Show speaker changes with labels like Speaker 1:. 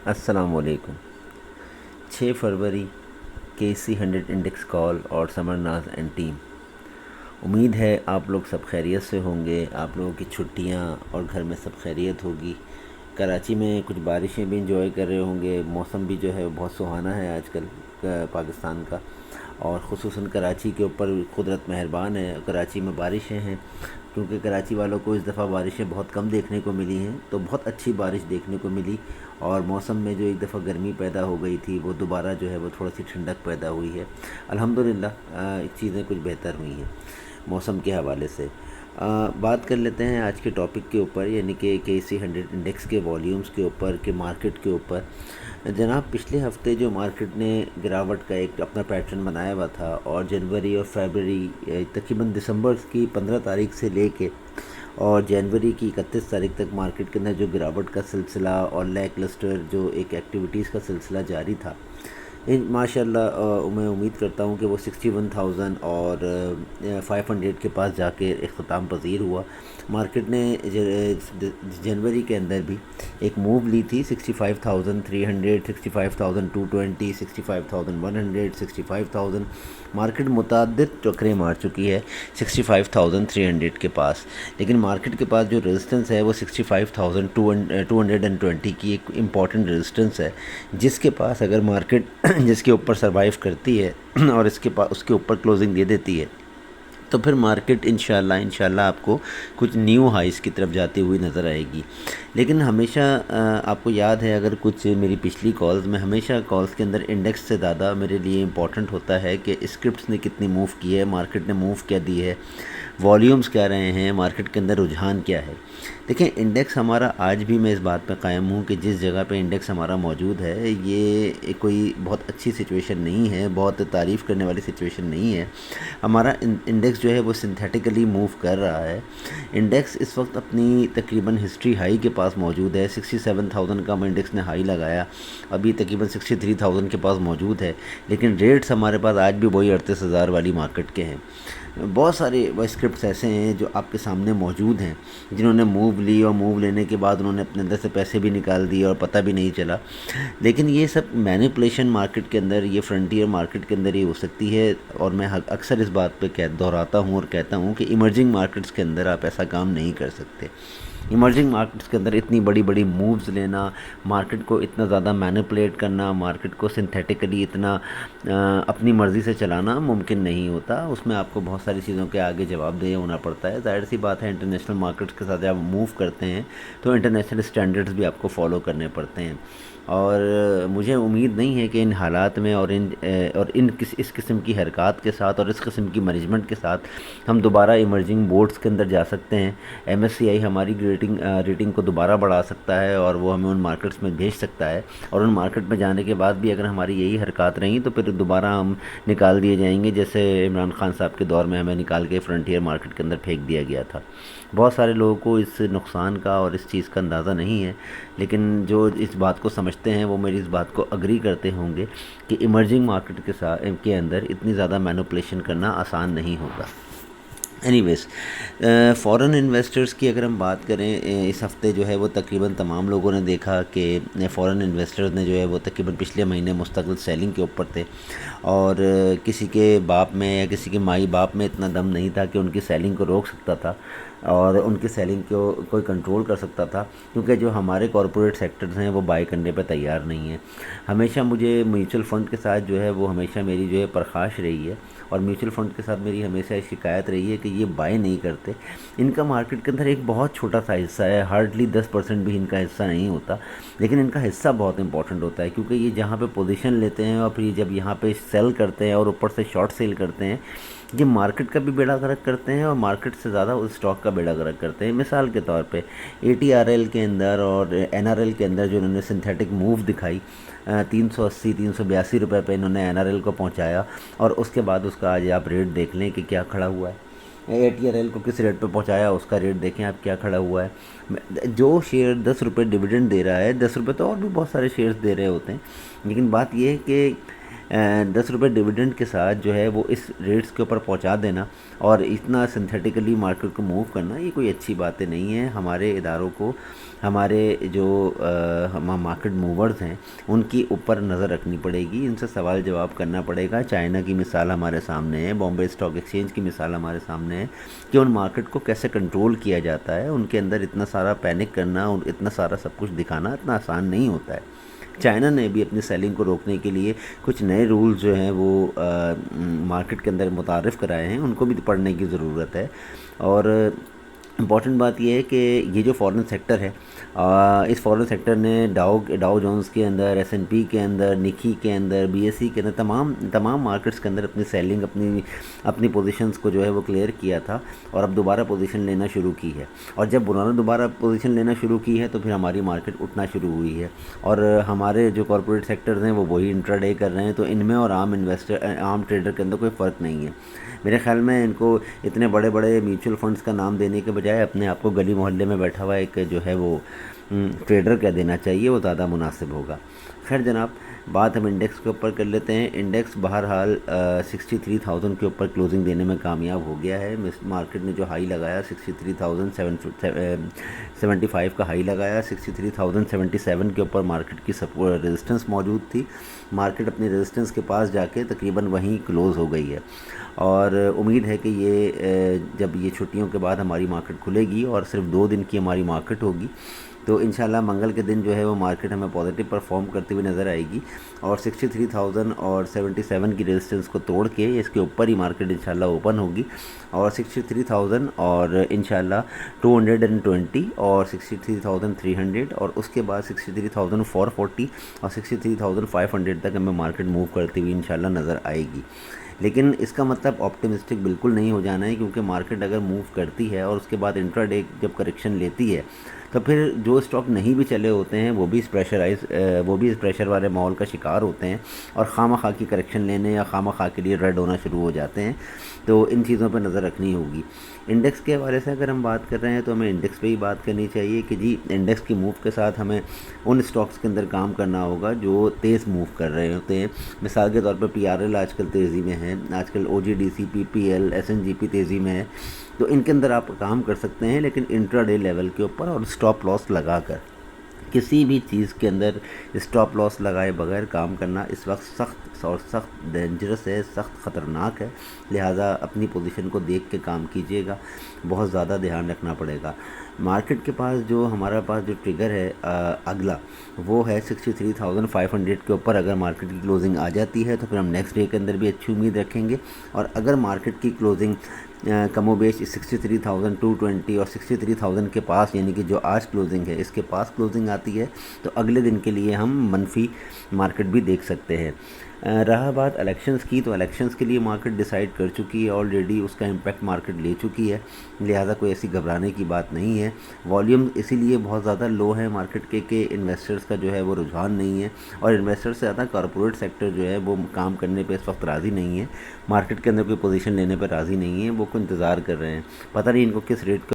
Speaker 1: السلام علیکم۔ 6 فروری، KC100 index کال اور سمر ناز اینڈ ٹیم۔ امید ہے آپ لوگ سب خیریت سے ہوں گے، آپ لوگوں کی چھٹیاں اور گھر میں سب خیریت ہوگی۔ کراچی میں کچھ بارشیں بھی انجوائے کر رہے ہوں گے، موسم بھی جو ہے بہت سہانا ہے آج کل پاکستان کا، اور خصوصاً کراچی کے اوپر قدرت مہربان ہے۔ کراچی میں بارشیں ہیں، کیونکہ کراچی والوں کو اس دفعہ بارشیں بہت کم دیکھنے کو ملی ہیں، تو بہت اچھی بارش دیکھنے کو ملی، اور موسم میں جو ایک دفعہ گرمی پیدا ہو گئی تھی وہ دوبارہ جو ہے وہ تھوڑا سی ٹھنڈک پیدا ہوئی ہے۔ الحمدللہ چیزیں کچھ بہتر ہوئی ہیں موسم کے حوالے سے۔ بات کر لیتے ہیں آج کے ٹاپک کے اوپر، یعنی کہ KC100 انڈیکس کے والیومز کے اوپر، کہ مارکیٹ کے اوپر جناب پچھلے ہفتے جو مارکیٹ نے گراوٹ کا ایک اپنا پیٹرن بنایا ہوا تھا، اور جنوری اور فیبرری تقریباً دسمبر کی 15 تاریخ سے لے کے اور جنوری کی 31 تاریخ تک مارکیٹ کے اندر جو گراوٹ کا سلسلہ اور لیک لسٹر جو ایک ایکٹیویٹیز کا سلسلہ جاری تھا، ماشاء اللہ میں امید کرتا ہوں کہ وہ 61,000 اور 500 کے پاس جا کے اختتام پذیر ہوا۔ مارکیٹ نے جنوری کے اندر بھی ایک موو لی تھی 65,300، 65,220، 65,100، 65,000۔ مارکیٹ متعدد ٹکریں مار چکی ہے 65,300 کے پاس، لیکن مارکیٹ کے پاس جو ریزسٹنس ہے وہ 65,220 کی ایک امپورٹنٹ ریزسٹنس ہے، جس کے پاس اگر مارکیٹ جس کے اوپر سروائیو کرتی ہے اور اس کے اوپر کلوزنگ دے دیتی ہے، تو پھر مارکیٹ انشاءاللہ آپ کو کچھ نیو ہائیز کی طرف جاتی ہوئی نظر آئے گی۔ لیکن ہمیشہ آپ کو یاد ہے، اگر کچھ میری پچھلی کالز میں، ہمیشہ کالز کے اندر انڈیکس سے زیادہ میرے لیے امپورٹنٹ ہوتا ہے کہ اسکرپٹس نے کتنی موو کی ہے، مارکیٹ نے موو کیا دی ہے، والیومز کیا رہے ہیں، مارکیٹ کے اندر رجحان کیا ہے۔ دیکھیں، انڈیکس ہمارا آج بھی میں اس بات پہ قائم ہوں کہ جس جگہ پہ انڈیکس ہمارا موجود ہے، یہ کوئی بہت اچھی سچویشن نہیں ہے، بہت تعریف کرنے والی سچویشن نہیں ہے۔ ہمارا انڈیکس جو ہے وہ سنتھیٹیکلی موو کر رہا ہے۔ انڈیکس اس وقت اپنی تقریباً ہسٹری ہائی کے پاس موجود ہے، 67,000 کا انڈیکس نے ہائی لگایا، ابھی تقریباً 63,000 کے پاس موجود ہے، لیکن ریٹس ہمارے پاس آج بھی وہی 38,000 والی مارکیٹ کے ہیں۔ بہت سارے وہ اسکرپٹس ایسے ہیں جو آپ کے سامنے موجود ہیں، جنہوں نے موو لی، اور موو لینے کے بعد انہوں نے اپنے اندر سے پیسے بھی نکال دیے اور پتہ بھی نہیں چلا۔ لیکن یہ سب مینیپولیشن مارکیٹ کے اندر، یہ فرنٹیئر مارکیٹ کے اندر ہی ہو سکتی ہے، اور میں اکثر اس بات پہ دہراتا ہوں اور کہتا ہوں کہ ایمرجنگ مارکیٹس کے اندر آپ ایسا کام نہیں کر سکتے۔ ایمرجنگ مارکیٹس کے اندر اتنی بڑی بڑی مووز لینا، مارکیٹ کو اتنا زیادہ مینیپولیٹ کرنا، مارکیٹ کو سنتھیٹیکلی اتنا اپنی مرضی سے چلانا ممکن نہیں ہوتا۔ اس میں آپ کو بہت ساری چیزوں کے آگے جواب دہ ہونا پڑتا ہے۔ ظاہر سی بات ہے، انٹرنیشنل مارکیٹس کے ساتھ جب آپ موو کرتے ہیں تو انٹرنیشنل اسٹینڈرڈز بھی آپ کو فالو کرنے پڑتے ہیں، اور مجھے امید نہیں ہے کہ ان حالات میں اور اس قسم کی حرکات کے ساتھ اور اس قسم کی مینجمنٹ کے ساتھ ہم دوبارہ ایمرجنگ بورڈز کے اندر جا سکتے ہیں۔ MSCI ہماری ریٹنگ کو دوبارہ بڑھا سکتا ہے، اور وہ ہمیں ان مارکیٹس میں بھیج سکتا ہے، اور ان مارکیٹ میں جانے کے بعد بھی اگر ہماری یہی حرکات رہیں تو پھر دوبارہ ہم نکال دیے جائیں گے، جیسے عمران خان صاحب کے دور میں ہمیں نکال کے فرنٹیئر مارکیٹ کے اندر پھینک دیا گیا تھا۔ بہت سارے لوگوں کو اس نقصان کا اور اس چیز کا اندازہ نہیں ہے، لیکن جو اس بات کو سمجھتے ہیں وہ میری اس بات کو اگری کرتے ہوں گے کہ ایمرجنگ مارکیٹ کے اندر اتنی زیادہ مینوپولیشن کرنا آسان نہیں ہوگا۔ اینی ویز، فورن انویسٹرز کی اگر ہم بات کریں، اس ہفتے جو ہے وہ تقریباً تمام لوگوں نے دیکھا کہ فورن انویسٹرز نے جو ہے وہ تقریباً پچھلے مہینے مستقل سیلنگ کے اوپر تھے، اور کسی کے باپ میں یا کسی کے مائی باپ میں اتنا دم نہیں تھا کہ ان کی سیلنگ کو روک سکتا تھا اور ان کی سیلنگ کو کوئی کنٹرول کر سکتا تھا، کیونکہ جو ہمارے کارپوریٹ سیکٹرز ہیں وہ بائی کرنے پہ تیار نہیں ہیں۔ ہمیشہ مجھے میوچل فنڈ کے ساتھ جو ہے وہ ہمیشہ میری جو ہے پرخاش رہی ہے، اور میوچل فنڈ کے ساتھ میری ہمیشہ شکایت رہی ہے کہ یہ بائی نہیں کرتے۔ ان کا مارکیٹ کے اندر ایک بہت چھوٹا سا حصہ ہے، ہارڈلی 10% بھی ان کا حصہ نہیں ہوتا، لیکن ان کا حصہ بہت امپورٹنٹ ہوتا ہے، کیونکہ یہ جہاں پہ پوزیشن لیتے ہیں اور پھر یہ جب یہاں پہ سیل کرتے ہیں اور اوپر سے شارٹ سیل کرتے ہیں، یہ مارکیٹ کا بھی بیڑا غرق کرتے ہیں اور مارکیٹ سے زیادہ اس اسٹاک کا بیڑا غرق کرتے ہیں۔ مثال کے طور پہ ATRL کے اندر اور NRL کے اندر جو انہوں نے سنتھیٹک موو دکھائی، 380 382 روپے پہ انہوں نے NRL کو پہنچایا، اور اس کے بعد اس کا آج آپ ریٹ دیکھ لیں کہ کیا کھڑا ہوا ہے۔ ATRL کو کس ریٹ پہ پہنچایا، اس کا ریٹ دیکھیں آپ کیا کھڑا ہوا ہے۔ جو شیئر 10 روپے ڈیویڈنڈ دے رہا ہے، 10 روپے تو اور بھی بہت سارے شیئرز دے رہے ہوتے ہیں، لیکن بات یہ ہے کہ 10 روپے ڈویڈنڈ کے ساتھ جو ہے وہ اس ریٹس کے اوپر پہنچا دینا اور اتنا سنتھیٹیکلی مارکیٹ کو موو کرنا، یہ کوئی اچھی باتیں نہیں ہیں. ہمارے اداروں کو، ہمارے جو مارکیٹ موورز ہیں، ان کی اوپر نظر رکھنی پڑے گی، ان سے سوال جواب کرنا پڑے گا. چائنا کی مثال ہمارے سامنے ہے، بامبے اسٹاک ایکسچینج کی مثال ہمارے سامنے ہے کہ ان مارکیٹ کو کیسے کنٹرول کیا جاتا ہے. ان کے اندر اتنا سارا پینک کرنا اور اتنا سارا سب کچھ دکھانا اتنا آسان نہیں ہوتا ہے. چائنا نے بھی اپنی سیلنگ کو روکنے کے لیے کچھ نئے رولز جو ہیں وہ مارکیٹ کے اندر متعارف کرائے ہیں، ان کو بھی پڑھنے کی ضرورت ہے. اور امپورٹنٹ بات یہ ہے کہ یہ جو فورن سیکٹر ہے، اس فورن سیکٹر نے ڈاؤ جونز کے اندر، S&P کے اندر، نکی کے اندر، BSE کے اندر، تمام مارکیٹس کے اندر اپنی سیلنگ، اپنی پوزیشنز کو جو ہے وہ کلیئر کیا تھا اور اب دوبارہ پوزیشن لینا شروع کی ہے. اور جب انہوں نے دوبارہ پوزیشن لینا شروع کی ہے تو پھر ہماری مارکیٹ اٹھنا شروع ہوئی ہے. اور ہمارے جو کارپوریٹ سیکٹرز ہیں وہ وہی انٹراڈے کر رہے ہیں، تو ان میں اور عام ٹریڈر کے اندر کوئی فرق نہیں ہے. میرے خیال میں ان کو اتنے بڑے بڑے میوچل فنڈز کا نام دینے کے بجائے اپنے آپ کو گلی محلے میں بیٹھا ہوا ایک جو ہے وہ ٹریڈر کہہ دینا چاہیے، وہ زیادہ مناسب ہوگا. خیر جناب، بات ہم انڈیکس کے اوپر کر لیتے ہیں. انڈیکس بہرحال 63,000 کے اوپر کلوزنگ دینے میں کامیاب ہو گیا ہے. مارکیٹ نے جو ہائی لگایا 63,775 کا ہائی لگایا، 63,077 کے اوپر مارکیٹ کی ریزسٹنس موجود تھی. مارکیٹ اپنی ریزسٹنس کے پاس جا کے تقریباً وہیں کلوز ہو گئی ہے، اور امید ہے کہ یہ جب یہ چھٹیوں کے بعد ہماری مارکیٹ کھلے گی اور صرف 2 دن کی ہماری مارکیٹ ہوگی تو انشاءاللہ منگل کے دن جو ہے وہ مارکیٹ ہمیں پازیٹیو پرفارم کرتے ہوئے نظر آئے گی، اور 63,077 کی ریزسٹنس کو توڑ کے اس کے اوپر ہی مارکیٹ انشاءاللہ اوپن ہوگی، اور 63,000 اور انشاءاللہ 220 اور 63,300 اور اس کے بعد 63,440 اور 63,500 تک ہمیں مارکیٹ موو کرتی ہوئی انشاءاللہ نظر آئے گی. لیکن اس کا مطلب آپٹیمسٹک بالکل نہیں ہو جانا ہے، کیونکہ مارکیٹ اگر موو کرتی ہے اور اس کے بعد انٹرا ڈے جب کریکشن لیتی ہے تو پھر جو اسٹاک نہیں بھی چلے ہوتے ہیں وہ بھی اس پریشر والے ماحول کا شکار ہوتے ہیں اور خواہ خواہ کی کریکشن لینے یا خواہ خواہ کے لیے ریڈ ہونا شروع ہو جاتے ہیں. تو ان چیزوں پہ نظر رکھنی ہوگی. انڈیکس کے حوالے سے اگر ہم بات کر رہے ہیں تو ہمیں انڈیکس پہ ہی بات کرنی چاہیے کہ جی انڈیکس کی موو کے ساتھ ہمیں ان اسٹاکس کے اندر کام کرنا ہوگا جو تیز موو کر رہے ہوتے ہیں. مثال کے طور پہ PRL آج کل تیزی میں ہے، آج کل OGDC، PPL، SNGP تیزی میں ہے، تو ان کے اندر آپ کام کر سکتے ہیں، لیکن انٹرا ڈے لیول کے اوپر اور اسٹاپ لاس لگا کر. کسی بھی چیز کے اندر اسٹاپ لاس لگائے بغیر کام کرنا اس وقت سخت ڈینجرس ہے، سخت خطرناک ہے. لہٰذا اپنی پوزیشن کو دیکھ کے کام کیجیے گا، بہت زیادہ دھیان رکھنا پڑے گا. مارکیٹ کے پاس ہمارا پاس جو ٹریگر ہے اگلا وہ ہے 63,500 کے اوپر. اگر مارکیٹ کی کلوزنگ آ جاتی ہے تو پھر ہم نیکسٹ ڈے کے اندر بھی اچھی امید رکھیں گے، اور اگر مارکیٹ کی کلوزنگ کم و بیش 63,220 اور 63,000 کے پاس، یعنی کہ جو آج کلوزنگ ہے اس کے پاس کلوزنگ آتی ہے تو اگلے دن کے لیے ہم منفی مارکیٹ بھی دیکھ سکتے ہیں. رہا بات الیکشنز کی، تو الیکشنز کے لیے مارکیٹ ڈیسائیڈ کر چکی ہے آلریڈی، اس کا امپیکٹ مارکیٹ لے چکی ہے، لہٰذا کوئی ایسی گھبرانے کی بات نہیں ہے. والیوم اسی لیے بہت زیادہ لو ہے مارکیٹ کے کہ انویسٹرز کا جو ہے وہ رجحان نہیں ہے، اور انویسٹر سے زیادہ کارپوریٹ سیکٹر جو ہے وہ کام کرنے پہ اس وقت راضی نہیں ہے، مارکیٹ کے اندر کوئی پوزیشن لینے پہ راضی نہیں ہے، وہ کو انتظار کر رہے ہیں. پتہ نہیں ان کو کس ریٹ